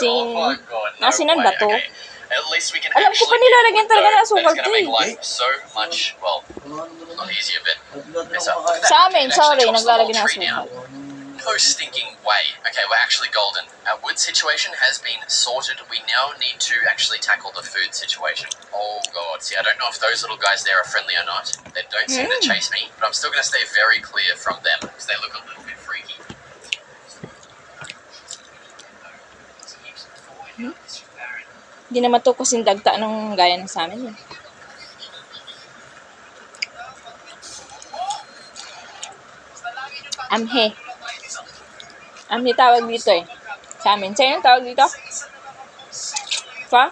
asin. Oh my God, no Asinan way. ba to? Okay. At least we can Alam ko pa actually nilalagyan talaga ng that asukal it's to gonna make eh. life so much, well, not easier, but better. Look at that. Sa amin, It actually sorry, chops the whole naglalagyan ng tree down. asukal. No stinking way. Okay, we're actually golden. Our wood situation has been sorted. We now need to actually tackle the food situation. Oh God, see, I don't know if those little guys there are friendly or not. They don't seem to chase me, but I'm still gonna stay very clear from them because they look a little bit freaky. Hindi naman to kasing dagta ng gaya ng sa amin. Amhe. Amhe tawag dito eh. Sa amin. Sa'yo yung tawag dito? Pa?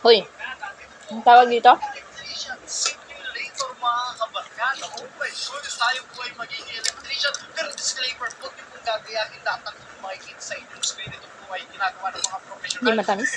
Hoy. Ang tawag dito? Mga kabarkada, tayo po ay magiging electrician. Pero disclaimer, huwag niyo pong gagayahin lahat ng makikita sa inyong screen. Ito po ay ginagawa ng mga professional. Hindi matamis.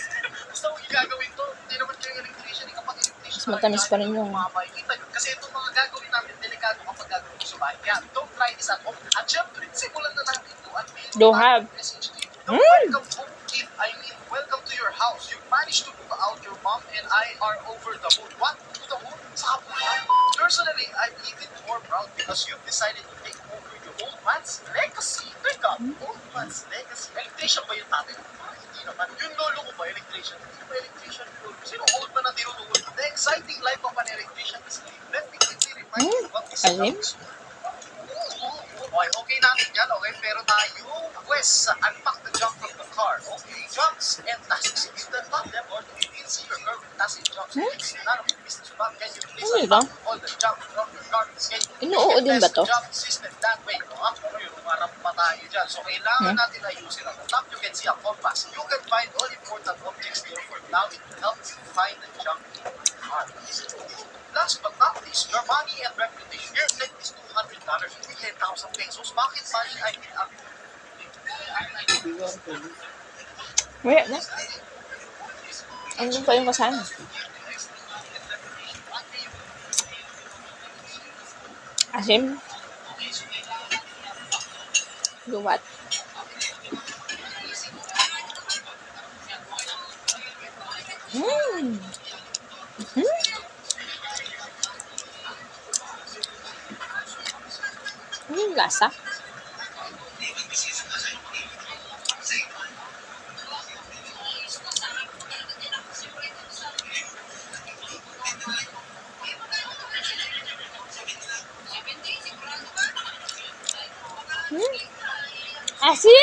Basta huwag yung gagawin to. Hindi naman kayo electrician. Kapag electrician, Mas matamis pa rin yung mga makikita nyo. Kasi itong mga gagawin namin, delikado kapag gagawin ko sa bahay. Kaya don't try this at home. At syempre, simulan na natin ito. At Don't have. message to you. Welcome home, kid. I mean, welcome to your house. You managed to move out. Your mom and I are over the moon. What? To the moon? Sa kapunan? Personally, I'm even more proud because you've decided to take over your old man's legacy. Teka, old man's legacy? Electrician ba yung tatay mo? Hindi naman. Yung lolo ko ba, electrician? Hindi ba electrician yung lolo? Sino old man na tinutukoy? The exciting life of an electrician is let me quickly remind you what this Alim? is. Okay natin yan, okay? Pero tayo, Wes, unpack the junk from the car, okay? Junks and tasks. If the top them or do you didn't see your girl with tasks and junks? It's none of your business, but can you please Ano ba? unpack all the junk from your car? Inuoo din ba to? Junk system that way, no? Yung umarap pa tayo dyan. So, kailangan natin ayusin ang top. You can see a compass. You can find all important objects there for now. It will help you find the junk in your car. Last but not least, your money and reputation. Here, take this $200. 10,000 pesos. Bakit money I need up? Wala na. Ano pa yung kasama? Asim? Luwat? Ano yung lasa? Asin!